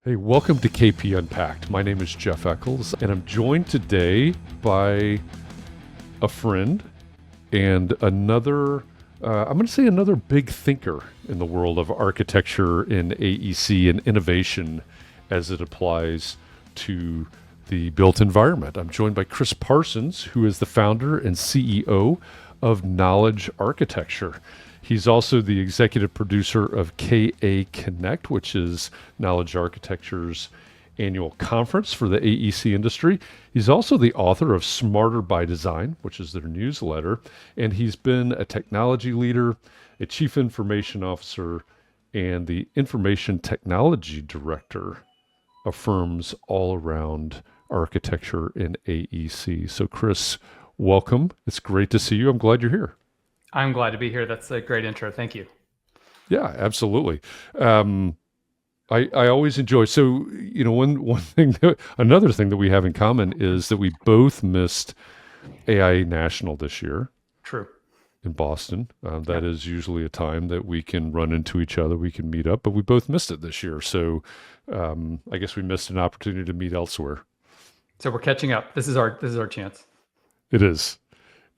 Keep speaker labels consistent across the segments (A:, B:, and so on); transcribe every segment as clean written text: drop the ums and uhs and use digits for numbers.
A: Hey, welcome to KP Unpacked. My name is Jeff Eccles, and I'm joined today by a friend and I'm going to say another big thinker in the world of architecture and AEC and innovation as it applies to the built environment. I'm joined by Chris Parsons, who is the founder and CEO of Knowledge Architecture. He's also the executive producer of KA Connect, which is Knowledge Architecture's annual conference for the AEC industry. He's also the author of Smarter by Design, which is their newsletter, and he's been a technology leader, a chief information officer, and the information technology director of firms all around architecture and AEC. So, Chris, welcome. It's great to see you. I'm glad you're here.
B: I'm glad to be here. That's a great intro. Thank you.
A: Yeah, absolutely. Um, I always enjoy. So, one thing, another thing that we have in common is that we both missed AI National this year
B: True.
A: in Boston. That
B: Yep.
A: is usually a time that we can run into each other, we can meet up, but we both missed it this year. So, I guess we missed an opportunity to meet elsewhere.
B: So we're catching up. This is our chance.
A: It is.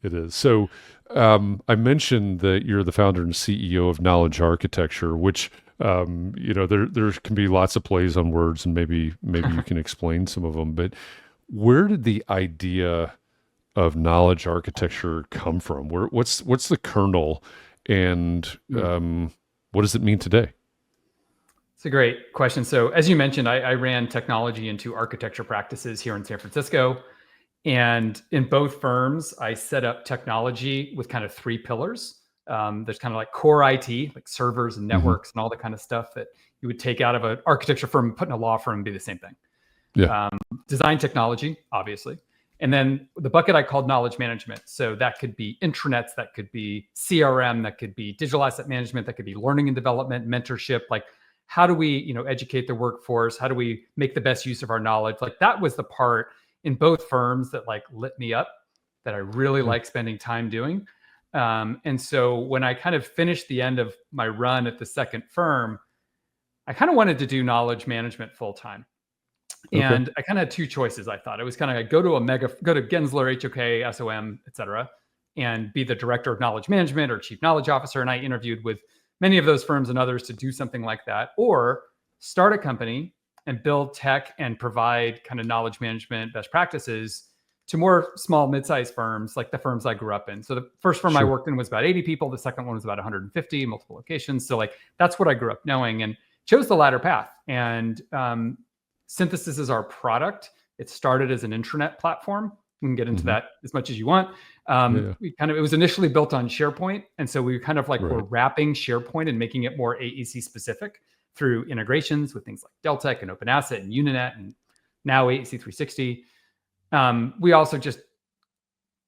A: It is. So, I mentioned that you're the founder and CEO of Knowledge Architecture, which there can be lots of plays on words, and maybe you can explain some of them. But where did the idea of knowledge architecture come from? What's the kernel, and what does it mean today?
B: It's a great question. So as you mentioned, I ran technology into architecture practices here in San Francisco. And in both firms, I set up technology with kind of three pillars. There's kind of like core IT, like servers and
A: Hmm.
B: networks and all the kind of stuff that you would take out of an architecture firm and put in a law firm and be the same thing.
A: Yeah.
B: Design technology, obviously. And then the bucket I called knowledge management. So that could be intranets, that could be CRM, that could be digital asset management, that could be learning and development, mentorship. Like, how do we, educate the workforce? How do we make the best use of our knowledge? Like, that was the part in both firms that like lit me up, that I really
A: Yeah.
B: like spending time doing. And so when I kind of finished the end of my run at the second firm, I kind of wanted to do knowledge management full time.
A: Okay.
B: And I kind of had two choices. I thought it was kind of like go to Gensler, HOK, SOM, et cetera, and be the director of knowledge management or chief knowledge officer. And I interviewed with many of those firms and others to do something like that, or start a company and build tech and provide kind of knowledge management best practices to more small, mid-sized firms like the firms I grew up in. So the first firm I
A: Sure.
B: worked in was about 80 people. The second one was about 150, multiple locations. So like that's what I grew up knowing, and chose the latter path. And Synthesis is our product. It started as an intranet platform. We can get into
A: Hmm.
B: that as much as you want.
A: Yeah.
B: It was initially built on SharePoint, and so we kind of like were
A: Right.
B: wrapping SharePoint and making it more AEC specific through integrations with things like Deltek and OpenAsset and Uninet and now AEC 360. We also just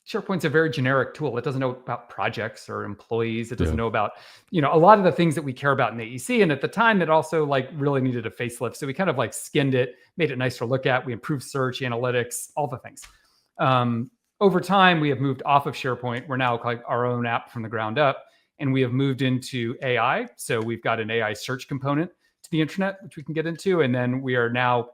B: SharePoint's a very generic tool. It doesn't know about projects or employees. It doesn't
A: Yeah.
B: know about, a lot of the things that we care about in AEC. And at the time, it also like really needed a facelift. So we kind of like skinned it, made it nice to look at. We improved search, analytics, all the things. Over time, we have moved off of SharePoint. We're now like our own app from the ground up, and we have moved into AI. So we've got an AI search component to the internet, which we can get into. And then we are now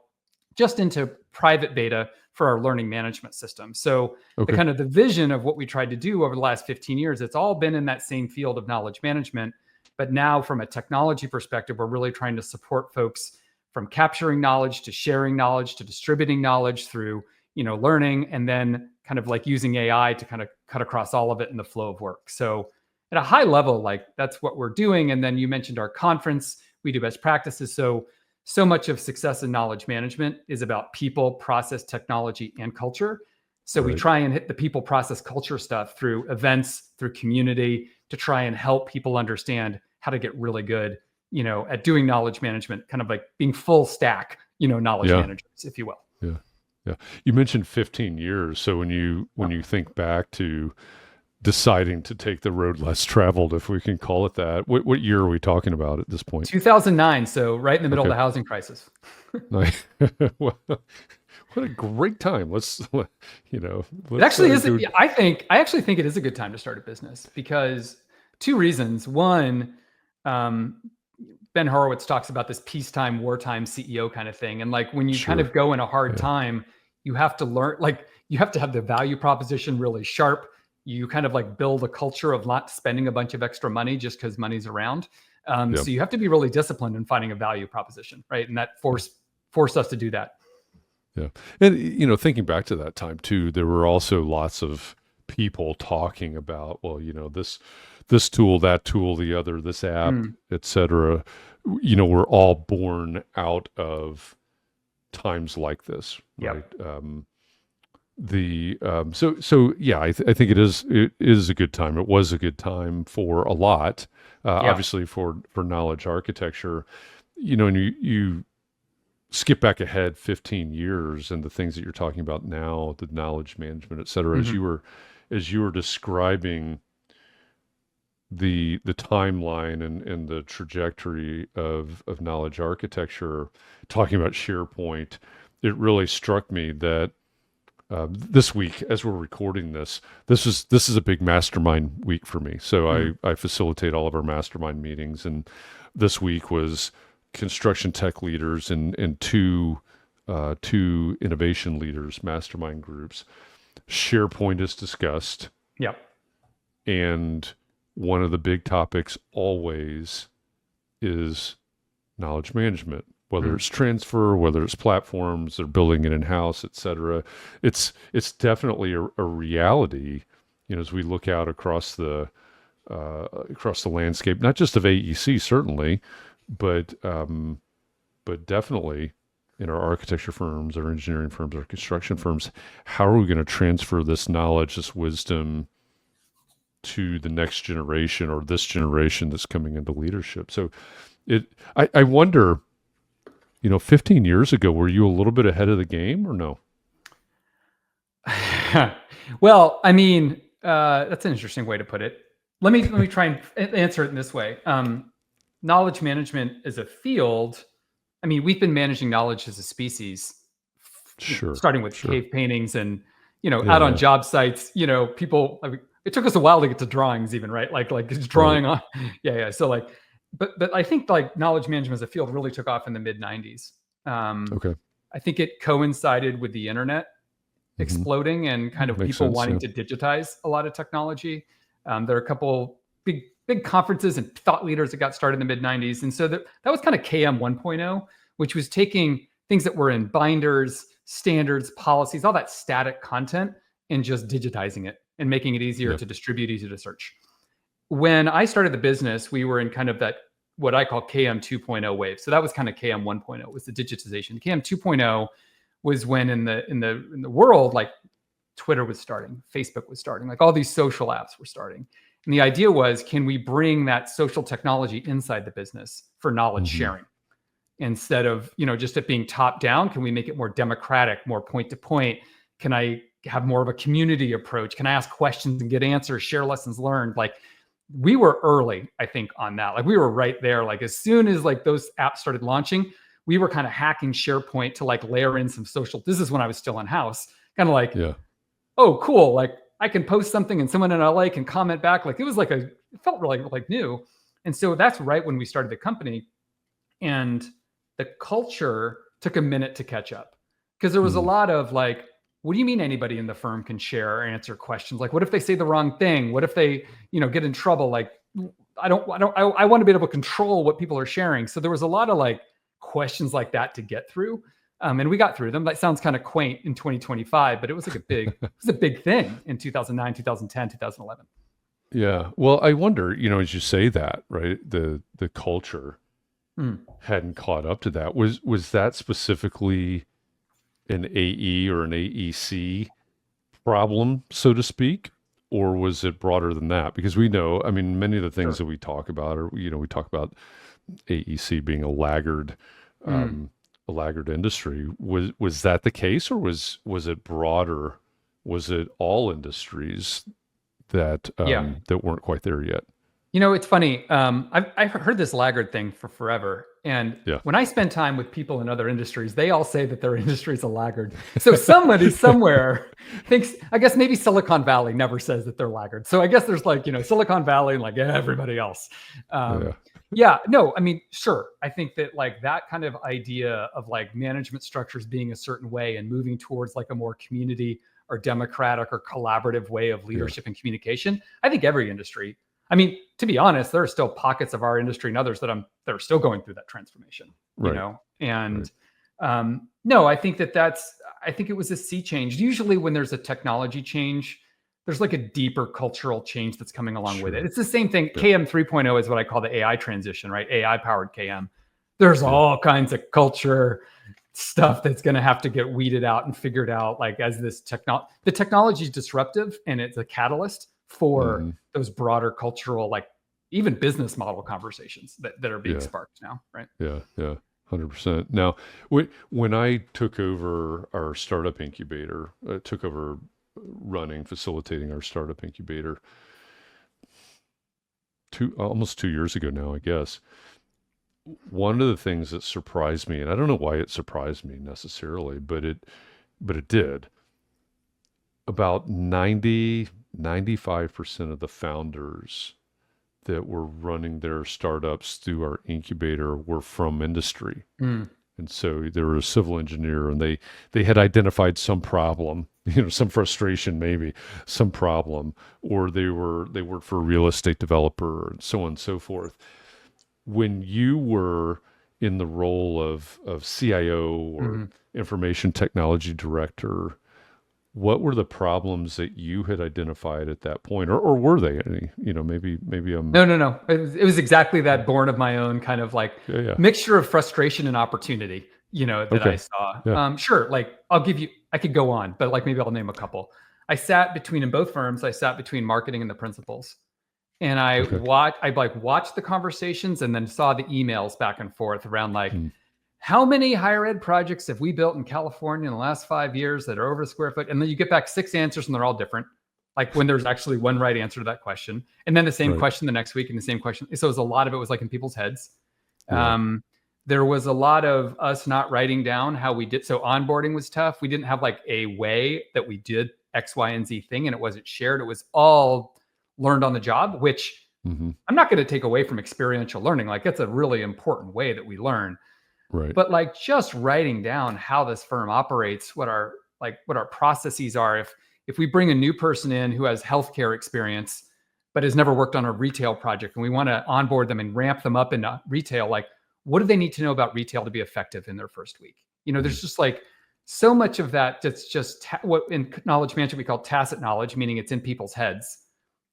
B: just into private beta for our learning management system. So the
A: Okay.
B: kind of the vision of what we tried to do over the last 15 years, it's all been in that same field of knowledge management. But now from a technology perspective, we're really trying to support folks from capturing knowledge to sharing knowledge to distributing knowledge through, learning, and then kind of like using AI to kind of cut across all of it in the flow of work. So at a high level, like that's what we're doing. And then you mentioned our conference, we do best practices. So much of success in knowledge management is about people, process, technology, and culture. So we
A: Right.
B: try and hit the people, process, culture stuff through events, through community, to try and help people understand how to get really good, at doing knowledge management, kind of like being full stack, knowledge
A: Yeah.
B: managers, if you will.
A: Yeah. Yeah. You mentioned 15 years. So when you think back to deciding to take the road less traveled, if we can call it that, what year are we talking about at this point?
B: 2009, so right in the middle of
A: Okay.
B: the housing crisis.
A: Nice. Well, what a great time.
B: It
A: Let's
B: actually is.
A: go.
B: I actually think it is a good time to start a business because two reasons. One, um, Ben Horowitz talks about this peacetime, wartime CEO kind of thing. And like when you kind
A: Sure.
B: of go in a hard
A: Yeah.
B: time, you have to learn, like you have to have the value proposition really sharp. You kind of like build a culture of not spending a bunch of extra money just because money's around.
A: Yep.
B: So you have to be really disciplined in finding a value proposition, right? And that forced us to do that.
A: Yeah. And, thinking back to that time too, there were also lots of people talking about, well, this tool, that tool, the other, this app,
B: Mm,
A: et cetera, we're all born out of times like this, right?
B: yep.
A: So yeah, I think it is a good time. It was a good time for a lot,
B: Yeah.
A: obviously for knowledge architecture, and you skip back ahead 15 years and the things that you're talking about now, the knowledge management, et cetera,
B: Hmm.
A: as you were describing the timeline and the trajectory of knowledge architecture, talking about SharePoint, it really struck me that this week, as we're recording this is a big mastermind week for me. So
B: Mm,
A: I facilitate all of our mastermind meetings, and this week was construction tech leaders and two innovation leaders mastermind groups. SharePoint is discussed,
B: yep.
A: and one of the big topics always is knowledge management, whether
B: Mm,
A: it's transfer, whether it's platforms, they're building it in house, et cetera. It's definitely a reality, as we look out across the landscape, not just of AEC certainly, but definitely in our architecture firms, our engineering firms, our construction firms. How are we going to transfer this knowledge, this wisdom to the next generation or this generation that's coming into leadership? So I wonder, 15 years ago, were you a little bit ahead of the game or no?
B: Well, I mean, that's an interesting way to put it. Let me try and answer it in this way. Knowledge management as a field. I mean, we've been managing knowledge as a species,
A: Sure,
B: starting with
A: sure.
B: cave paintings and
A: Yeah,
B: out on
A: yeah,
B: job sites. People. I mean, it took us a while to get to drawings, even right. Like just
A: right.
B: drawing on. Yeah, yeah. So like, but I think like knowledge management as a field really took off in the mid '90s. Um,
A: Okay.
B: I think it coincided with the internet
A: Hmm.
B: exploding and kind of
A: Makes
B: people
A: sense.
B: wanting
A: Yeah.
B: to digitize a lot of technology. There are a couple big conferences and thought leaders that got started in the mid 90s. And so that was kind of KM 1.0, which was taking things that were in binders, standards, policies, all that static content, and just digitizing it and making it easier
A: Yeah.
B: to distribute, easier to search. When I started the business, we were in kind of that what I call KM 2.0 wave. So that was kind of KM 1.0 was the digitization. KM 2.0 was when in the world, like Twitter was starting, Facebook was starting, like all these social apps were starting. And the idea was, can we bring that social technology inside the business for knowledge
A: Hmm.
B: sharing instead of, just it being top down? Can we make it more democratic, more point to point? Can I have more of a community approach? Can I ask questions and get answers, share lessons learned? Like we were early, I think, on that. Like we were right there. Like as soon as like those apps started launching, we were kind of hacking SharePoint to like layer in some social. This is when I was still in house, kind of like,
A: Yeah.
B: oh, cool. Like I can post something and someone in LA can comment back. Like it was like it felt really like new. And so that's right when we started the company. And the culture took a minute to catch up because there was a
A: Mm.
B: lot of like, what do you mean anybody in the firm can share or answer questions? Like, what if they say the wrong thing? What if they, get in trouble? Like, I want to be able to control what people are sharing. So there was a lot of like questions like that to get through. And we got through them. That sounds kind of quaint in 2025, but it was like it was a big thing in 2009, 2010, 2011.
A: Yeah. Well, I wonder, as you say that, right? The culture
B: Mm,
A: hadn't caught up to that. Was that specifically an AE or an AEC problem, so to speak, or was it broader than that? Because we know, I mean, many of the things
B: sure.
A: that we talk about are, we talk about AEC being
B: Mm,
A: um, a laggard industry. Was that the case, or was it broader? Was it all industries
B: yeah.
A: that weren't quite there yet?
B: It's funny. I've heard this laggard thing for forever. And
A: Yeah.
B: when I spend time with people in other industries, they all say that their industry is a laggard. So somebody somewhere thinks, I guess maybe Silicon Valley never says that they're laggard. So I guess there's like, Silicon Valley and like everybody else.
A: Yeah.
B: Yeah, no, I mean, sure. I think that like that kind of idea of like management structures being a certain way and moving towards like a more community or democratic or collaborative way of leadership and communication. I think every industry, I mean, to be honest, there are still pockets of our industry and others that are still going through that transformation, and no, I think I think it was a sea change. Usually when there's a technology change, there's like a deeper cultural change that's coming along with it. It's the same thing. KM 3.0 is what I call the AI transition, right? AI powered KM. There's all kinds of culture stuff that's going to have to get weeded out and figured out, like as this the technology is disruptive and it's a catalyst for those broader cultural, like even business model conversations that are being sparked now, right?
A: Yeah. 100%. Now, when I took over our startup incubator, facilitating our startup incubator almost 2 years ago now, I guess. One of the things that surprised me, and I don't know why it surprised me necessarily, but it did. About 95% of the founders that were running their startups through our incubator were from industry. And so they were a civil engineer, and they had identified some problem, some frustration, maybe some problem, or they worked for a real estate developer, and so on and so forth. When you were in the role of CIO or information technology director, what were the problems that you had identified at that point, or were they any? Maybe I'm
B: No. It was exactly that, born of my own kind of like mixture of frustration and opportunity, that I saw.
A: Yeah.
B: Sure, like I could go on, but like maybe I'll name a couple. I sat between, in both firms, I sat between marketing and the principals, and I watched the conversations and then saw the emails back and forth around like. How many higher ed projects have we built in California in the last 5 years that are over a square foot? And then you get back 6 answers and they're all different. Like when there's actually one right answer to that question. And then the same question the next week and the same question. So a lot of it was like in people's heads. There was a lot of us not writing down how we did. So onboarding was tough. We didn't have like a way that we did X, Y, and Z thing, and it wasn't shared. It was all learned on the job, which I'm not going to take away from experiential learning. Like it's a really important way that we learn.
A: Right.
B: But like just writing down how this firm operates, what our processes are. If we bring a new person in who has healthcare experience, but has never worked on a retail project, and we want to onboard them and ramp them up into retail, like what do they need to know about retail to be effective in their first week? There's just like so much of that that's just what in knowledge management we call tacit knowledge, meaning it's in people's heads,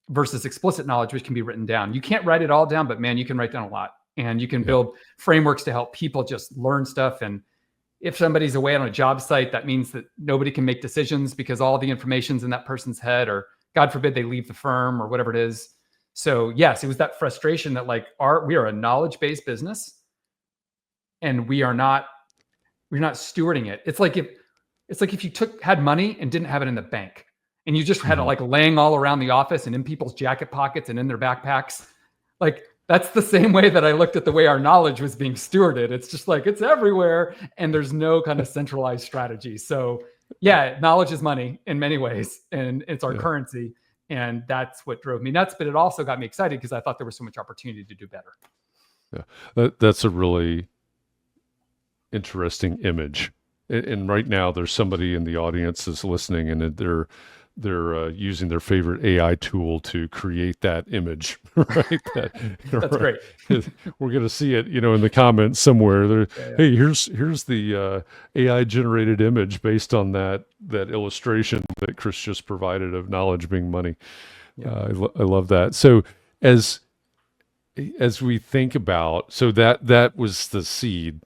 B: versus explicit knowledge, which can be written down. You can't write it all down, but man, you can write down a lot. And you can build frameworks to help people just learn stuff. And if somebody's away on a job site, that means that nobody can make decisions because all the information's in that person's head, or God forbid they leave the firm or whatever it is. So yes, it was that frustration that like we are a knowledge-based business and we're not stewarding it. It's like if you had money and didn't have it in the bank, and you just had it like laying all around the office and in people's jacket pockets and in their backpacks. Like that's the same way that I looked at the way our knowledge was being stewarded. It's just like, it's everywhere and there's no kind of centralized strategy. So yeah, knowledge is money in many ways, and it's our currency. And that's what drove me nuts. But it also got me excited because I thought there was so much opportunity to do better.
A: Yeah, that's a really interesting image. And right now there's somebody in the audience that's listening, and they're using their favorite AI tool to create that image, right?
B: That's great.
A: We're going to see it, in the comments somewhere. Hey, here's the AI generated image based on that illustration that Chris just provided of knowledge being money. I love that. So as we think about, so that was the seed.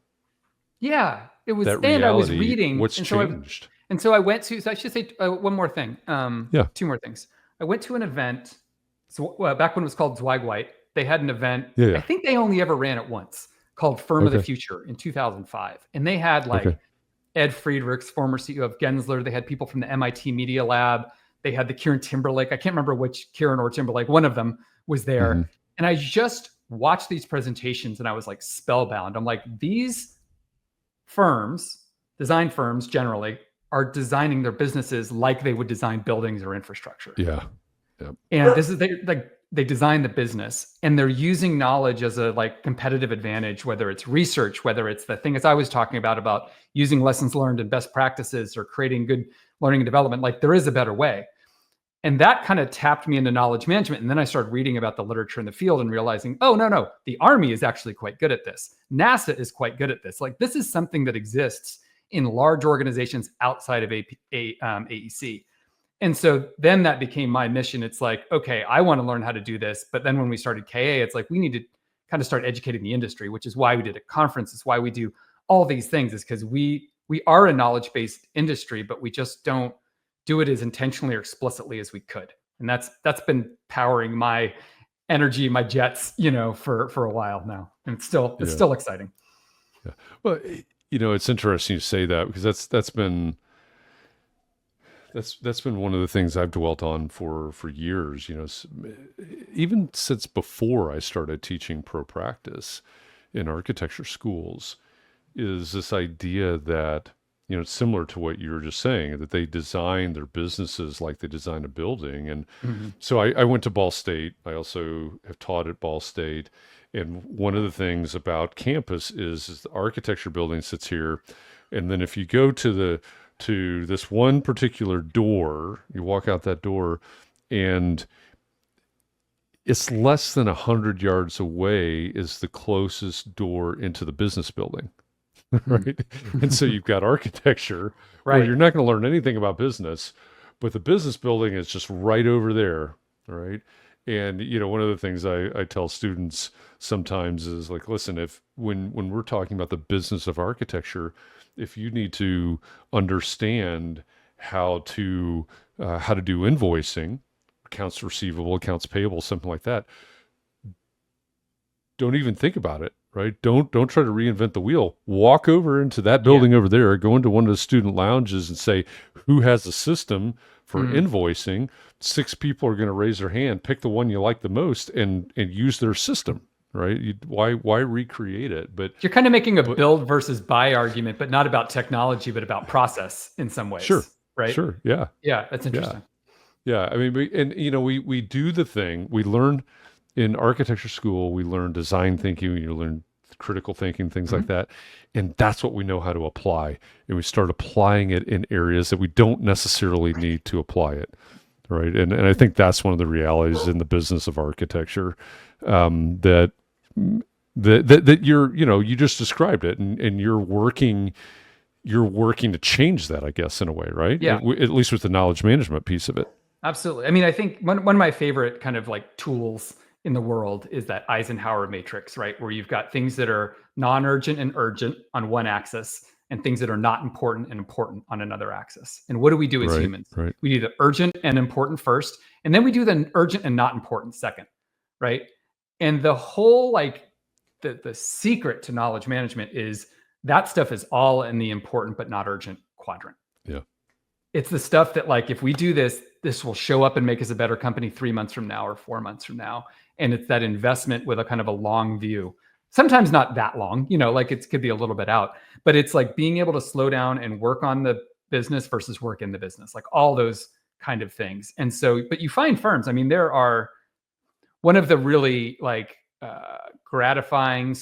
B: Yeah, it was.
A: That
B: and
A: reality,
B: I was reading.
A: What's changed?
B: And so I went to, so I should say one more thing. Two more things. I went to an event. So back when it was called Zweig White, they had an event. I think they only ever ran it once, called Firm of the Future in 2005. And they had like Ed Friedrichs, former CEO of Gensler. They had people from the MIT Media Lab. They had the Kieran Timberlake. I can't remember which Kieran or Timberlake. One of them was there. And I just watched these presentations and I was like spellbound. I'm like, these firms, design firms generally, are designing their businesses like they would design buildings or infrastructure.
A: Yeah.
B: And this is they design the business and they're using knowledge as a like competitive advantage, whether it's research, whether it's the thing as I was talking about using lessons learned and best practices or creating good learning and development. Like there is a better way. And that kind of tapped me into knowledge management. And then I started reading about the literature in the field and realizing, oh, no, the Army is actually quite good at this. NASA is quite good at this. Like this is something that exists in large organizations outside of AEC. And so then that became my mission. It's like, okay, I want to learn how to do this. But then when we started KA, it's like, we need to kind of start educating the industry, which is why we did a conference. It's why we do all these things, is because we are a knowledge-based industry, but we just don't do it as intentionally or explicitly as we could. And that's been powering my energy, my jets, for a while now. And it's still exciting.
A: Yeah. Well, it's interesting you say that, because that's been one of the things I've dwelt on for years, even since before I started teaching pro practice in architecture schools, is this idea that, it's similar to what you were just saying, that they design their businesses like they design a building. And so I went to Ball State. I also have taught at Ball State. And one of the things about campus is the architecture building sits here. And then if you go to this one particular door, you walk out that door, and it's less than 100 yards away is the closest door into the business building. Right. And so you've got architecture where you're not going to learn anything about business, but the business building is just right over there. Right. And, one of the things I tell students sometimes is like, listen, when we're talking about the business of architecture, if you need to understand how to do invoicing, accounts receivable, accounts payable, something like that, don't even think about it. Right? Don't try to reinvent the wheel. Walk over into that building over there, go into one of the student lounges and say, who has a system for invoicing? 6 people are going to raise their hand, pick the one you like the most and use their system. Right? Why recreate it? But
B: you're kind of making a build versus buy argument, but not about technology, but about process in some ways.
A: Sure.
B: Right.
A: Sure. Yeah.
B: Yeah. That's interesting.
A: Yeah. I mean, we do the thing. We learn in architecture school, we learn design thinking, you learn critical thinking, things like that. And that's what we know how to apply. And we start applying it in areas that we don't necessarily need to apply it. Right. And I think that's one of the realities in the business of architecture, that you're, you just described it, and you're working to change that, I guess, in a way, right?
B: Yeah.
A: At least with the knowledge management piece of it.
B: Absolutely. I mean, I think one of my favorite kind of like tools in the world is that Eisenhower matrix, right? Where you've got things that are non-urgent and urgent on one axis, and things that are not important and important on another axis. And what do we do as humans?
A: Right.
B: We do the urgent and important first, and then we do the urgent and not important second, right? And the whole like the secret to knowledge management is that stuff is all in the important but not urgent quadrant.
A: Yeah.
B: It's the stuff that like, if we do this will show up and make us a better company 3 months from now or 4 months from now. And it's that investment with a kind of a long view. Sometimes not that long, like it could be a little bit out, but it's like being able to slow down and work on the business versus work in the business, like all those kind of things. And so, but you find firms, I mean, there are one of the really like gratifying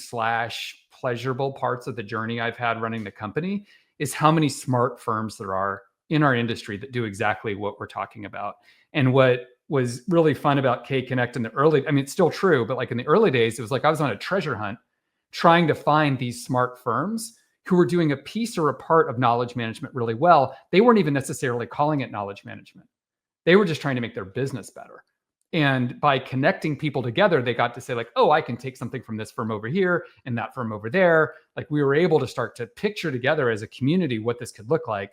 B: / pleasurable parts of the journey I've had running the company is how many smart firms there are in our industry that do exactly what we're talking about. And what was really fun about K Connect in the early, I mean, it's still true, but like in the early days, it was like I was on a treasure hunt trying to find these smart firms who were doing a piece or a part of knowledge management really well. They weren't even necessarily calling it knowledge management. They were just trying to make their business better. And by connecting people together, they got to say like, oh, I can take something from this firm over here and that firm over there. Like we were able to start to picture together as a community what this could look like.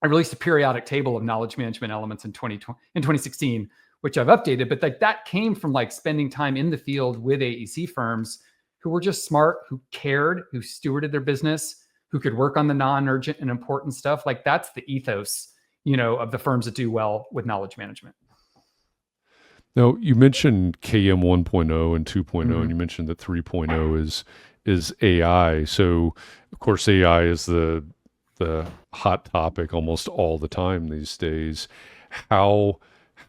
B: I released a periodic table of knowledge management elements in 2016, which I've updated, but like that came from like spending time in the field with AEC firms who were just smart, who cared, who stewarded their business, who could work on the non-urgent and important stuff. Like that's the ethos, of the firms that do well with knowledge management.
A: Now, you mentioned KM 1.0 and 2.0, and
B: Mhm.
A: you mentioned that 3.0 is AI. So, of course, AI is the hot topic almost all the time these days. How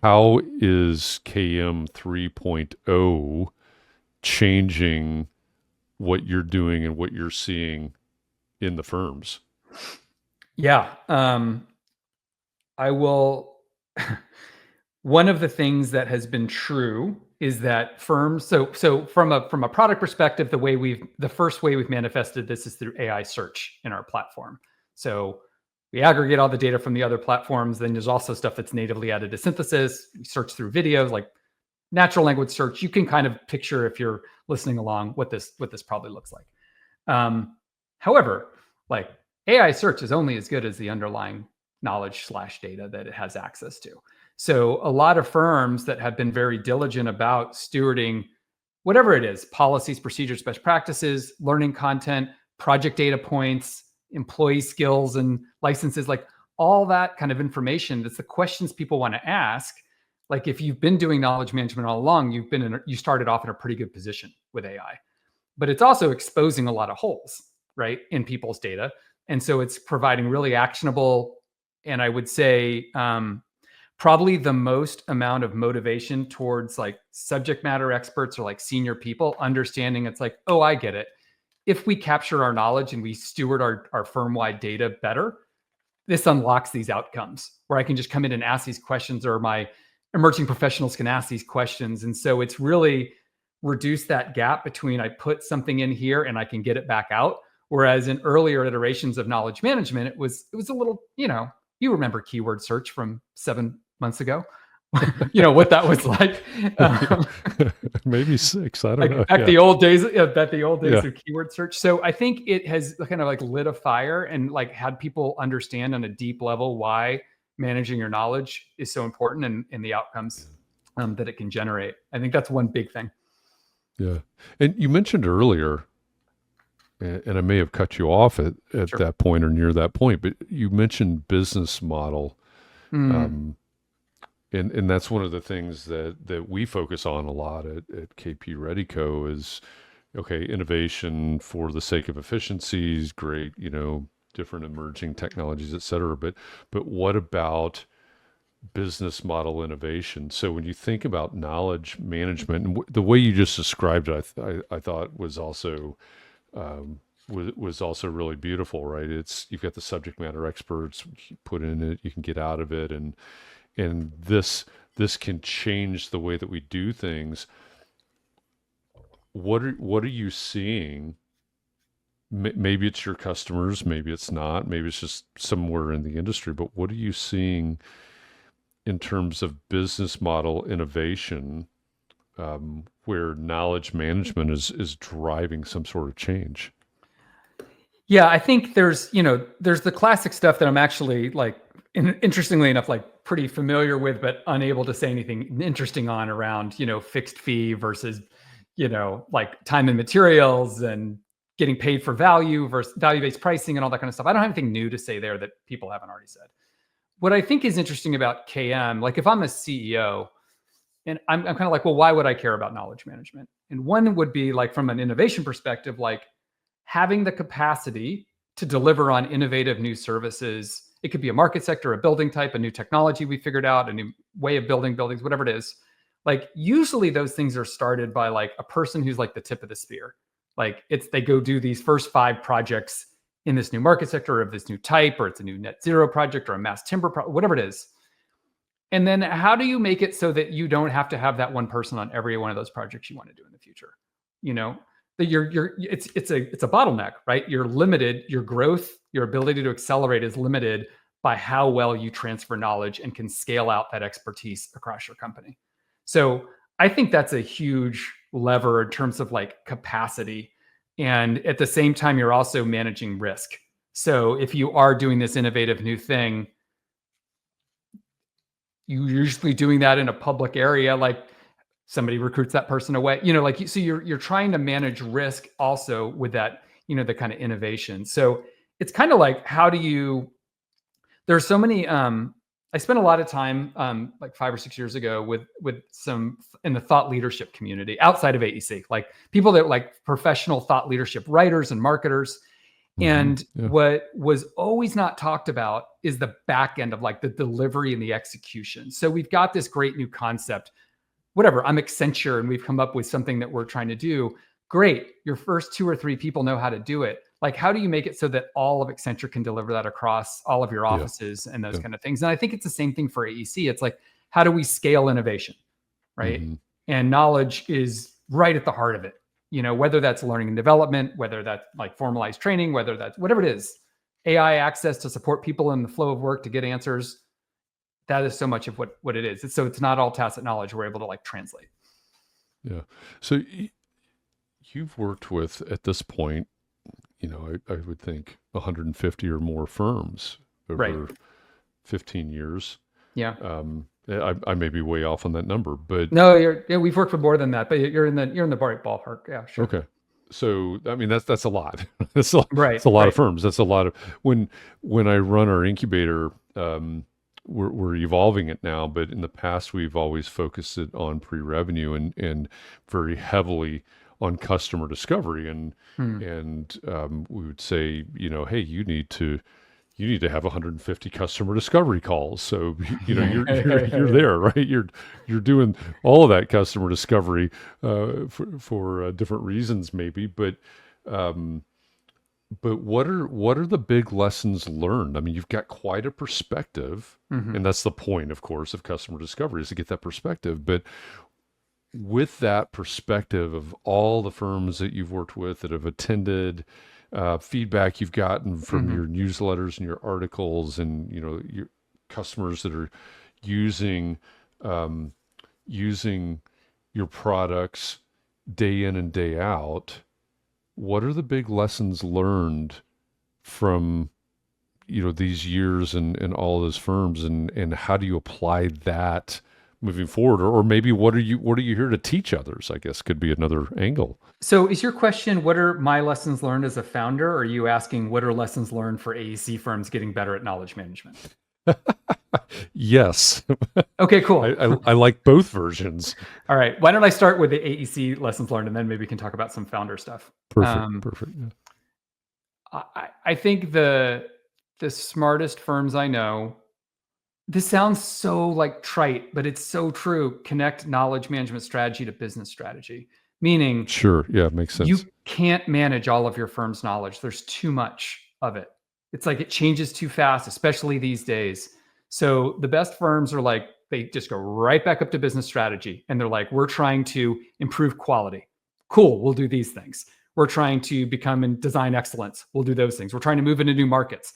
A: how is KM 3.0 changing what you're doing and what you're seeing in the firms?
B: Yeah. I will. One of the things that has been true is that firms. So from a product perspective, the first way we've manifested this is through AI search in our platform. So we aggregate all the data from the other platforms. Then there's also stuff that's natively added to synthesis. We search through videos, like natural language search. You can kind of picture, if you're listening along, what this probably looks like. However, like, AI search is only as good as the underlying knowledge slash data that it has access to. So a lot of firms that have been very diligent about stewarding whatever it is, policies, procedures, best practices, learning content, project data points, employee skills and licenses, like all that kind of information, that's the questions people want to ask. Like, if you've been doing knowledge management all along, you started off in a pretty good position with AI. But it's also exposing a lot of holes, right, in people's data. And so it's providing really actionable, and I would say probably the most amount of motivation towards like subject matter experts or like senior people understanding. It's like, oh, I get it. If we capture our knowledge and we steward our firm-wide data better, this unlocks these outcomes where I can just come in and ask these questions, or my emerging professionals can ask these questions. And so it's really reduced that gap between I put something in here and I can get it back out. Whereas in earlier iterations of knowledge management, it was a little, you remember keyword search from 7 months ago, what that was like. Um,
A: Maybe six. I don't know.
B: like back
A: Yeah.
B: the old days, back the old days
A: Yeah.
B: of keyword search. So I think it has kind of like lit a fire and like had people understand on a deep level why managing your knowledge is so important, and the outcomes that it can generate. I think that's one big thing.
A: Yeah. And you mentioned earlier, and I may have cut you off at
B: Sure.
A: that point or near that point, but you mentioned business model.
B: Mm,
A: Um, and that's one of the things that we focus on a lot at KP Readyco is, okay, innovation for the sake of efficiencies, great, different emerging technologies, et cetera. But what about business model innovation? So when you think about knowledge management, and the way you just described it, I thought was also was also really beautiful, right? It's you've got the subject matter experts, you put in it, you can get out of it, and this can change the way that we do things. What are you seeing? Maybe it's your customers, maybe it's not, maybe it's just somewhere in the industry. But what are you seeing in terms of business model innovation, where knowledge management is driving some sort of change?
B: yeah, I think there's the classic stuff that I'm actually like, interestingly enough, like pretty familiar with, but unable to say anything interesting on, around fixed fee versus like time and materials, and getting paid for value versus value-based pricing and all that kind of stuff. I don't have anything new to say there that people haven't already said. What I think is interesting about KM, like if I'm a CEO and I'm kind of like, well, why would I care about knowledge management? And one would be like, from an innovation perspective, like having the capacity to deliver on innovative new services. It could be a market sector, a building type, a new technology we figured out, a new way of building buildings, whatever it is. Like, usually those things are started by like a person who's like the tip of the spear. Like, they go do these first 5 projects in this new market sector of this new type, or it's a new net zero project or a mass timber whatever it is. And then how do you make it so that you don't have to have that one person on every one of those projects you want to do in the future? You know, that it's a bottleneck, right? You're limited, your growth, your ability to accelerate is limited by how well you transfer knowledge and can scale out that expertise across your company. So I think that's a huge lever in terms of like capacity. And at the same time, you're also managing risk. So if you are doing this innovative new thing, you're usually doing that in a public area, like somebody recruits that person away, like, so you're trying to manage risk also with that, the kind of innovation. So it's kind of like, how do you, there's so many I spent a lot of time, like 5 or 6 years ago, with some in the thought leadership community outside of AEC, like people that like professional thought leadership writers and marketers. And
A: Yeah.
B: what was always not talked about is the back end of like the delivery and the execution. So we've got this great new concept. Whatever, I'm Accenture and we've come up with something that we're trying to do. Great. Your first 2 or 3 people know how to do it. Like, how do you make it so that all of Accenture can deliver that across all of your
A: Yeah.
B: offices and those
A: Yeah.
B: kind of things? And I think it's the same thing for AEC. It's like, how do we scale innovation? Right.
A: Mm-hmm.
B: And knowledge is right at the heart of it. Whether that's learning and development, whether that's like formalized training, whether that's whatever it is, AI access to support people in the flow of work to get answers. That is so much of what it is. So it's not all tacit knowledge we're able to like translate.
A: Yeah. So you've worked with, at this point, I would think 150 or more firms over
B: Right.
A: 15 years.
B: Yeah.
A: I may be way off on that number, but
B: No, we've worked for more than that, but you're in the right ballpark. Yeah, sure.
A: okay. So I mean that's a lot. That's a
B: Right.
A: lot of firms. That's a lot of when I run our incubator. We're evolving it now, but in the past we've always focused it on pre-revenue and very heavily on customer discovery and we would say, hey, you need to have 150 customer discovery calls. So you're there, right? You're doing all of that customer discovery for different reasons, maybe, but what are the big lessons learned? I mean, you've got quite a perspective, and that's the point, of course, of customer discovery is to get that perspective. But with that perspective of all the firms that you've worked with that have attended, feedback you've gotten from your newsletters and your articles, and your customers that are using your products day in and day out. What are the big lessons learned from these years and all those firms, and how do you apply that moving forward, or maybe what are you here to teach others? I guess could be another angle.
B: So is your question, what are my lessons learned as a founder? Or are you asking what are lessons learned for AEC firms getting better at knowledge management?
A: Yes.
B: Okay, cool.
A: I like both versions.
B: All right. Why don't I start with the AEC lessons learned, and then maybe we can talk about some founder stuff.
A: Perfect. Yeah.
B: I think the smartest firms I know, this sounds so like trite, but it's so true. Connect knowledge management strategy to business strategy. Meaning,
A: Sure. Yeah, makes sense.
B: You can't manage all of your firm's knowledge. There's too much of it. It's like it changes too fast, especially these days. So the best firms are like, they just go right back up to business strategy. And they're like, we're trying to improve quality. Cool, we'll do these things. We're trying to become in design excellence. We'll do those things. We're trying to move into new markets.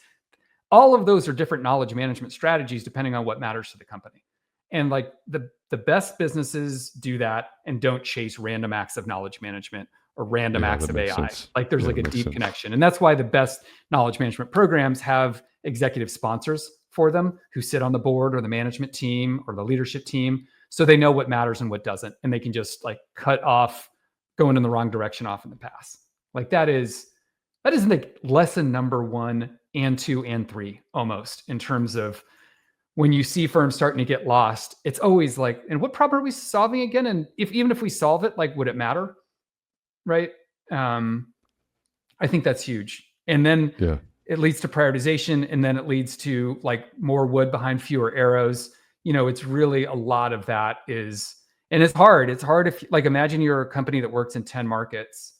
B: All of those are different knowledge management strategies depending on what matters to the company. And like the best businesses do that and don't chase random acts of knowledge management or random acts of AI.
A: Sense.
B: Like there's like a deep connection. And that's why the best knowledge management programs have executive sponsors for them who sit on the board or the management team or the leadership team. So they know what matters and what doesn't. And they can just like cut off going in the wrong direction off in the pass. Like that is like lesson number 1 and 2 and 3 almost, in terms of when you see firms starting to get lost. It's always like, and what problem are we solving again? And even if we solve it, like, would it matter? Right. I think that's huge. And then it leads to prioritization, and then it leads to like more wood behind fewer arrows. It's really a lot of that is, and it's hard. It's hard if, like, imagine you're a company that works in 10 markets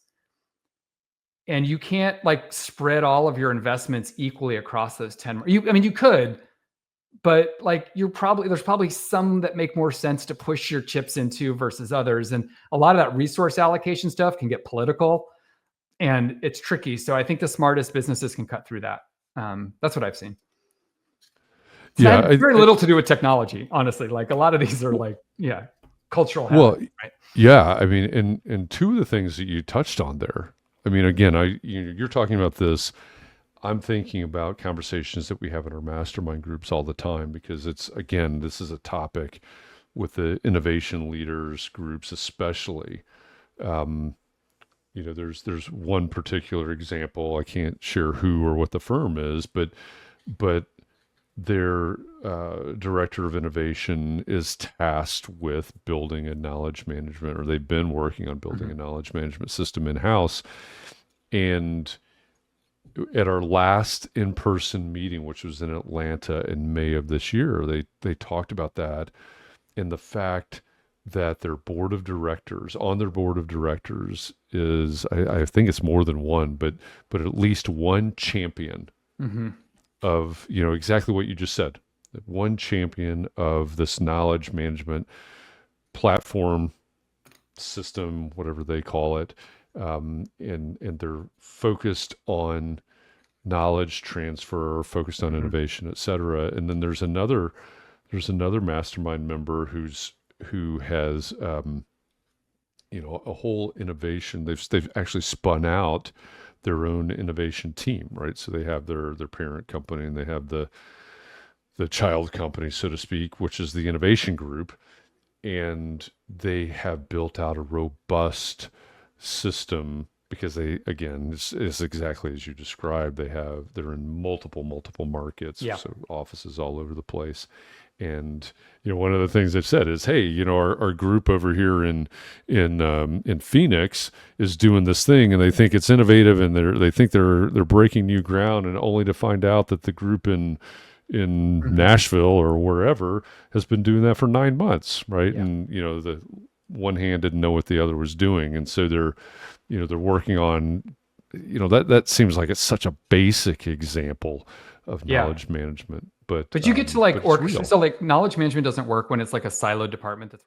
B: and you can't like spread all of your investments equally across those 10. You could, but like there's probably some that make more sense to push your chips into versus others. And a lot of that resource allocation stuff can get political and it's tricky. So I think the smartest businesses can cut through that. That's what I've seen. So
A: yeah.
B: very little to do with technology, honestly. Like a lot of these are like, cultural habits,
A: well,
B: right?
A: Yeah. I mean, and two of the things that you touched on there, I mean, again, you're talking about this. I'm thinking about conversations that we have in our mastermind groups all the time, because this is a topic with the innovation leaders groups, especially. There's one particular example. I can't share who or what the firm is, but their director of innovation is tasked with building a knowledge management, or they've been working on building
B: Mhm.
A: a knowledge management system in house. And at our last in-person meeting, which was in Atlanta in May of this year, they talked about that and the fact that their board of directors, on their board of directors, is I think it's more than one, but at least one champion
B: Mhm.
A: of, exactly what you just said, one champion of this knowledge management platform system, whatever they call it, and they're focused on knowledge transfer, focused on
B: Mhm.
A: innovation, et cetera. And then there's another mastermind member who has a whole innovation. They've actually spun out their own innovation team, right? So they have their parent company and they have the child company, so to speak, which is the innovation group, and they have built out a robust system because they, again, it's exactly as you described. They're in multiple markets,
B: Yeah.
A: so offices all over the place. And one of the things they've said is, hey, our group over here in Phoenix is doing this thing, and they think it's innovative, and they think they're breaking new ground, and only to find out that the group in
B: Mhm.
A: Nashville or wherever has been doing that for 9 months, right?
B: Yeah.
A: And the one hand didn't know what the other was doing, and so they're working on, that seems like it's such a basic example of
B: Yeah.
A: knowledge management, but
B: But you get to like
A: but it's
B: orchestrate.
A: real.
B: So like knowledge management doesn't work when it's like a siloed department that's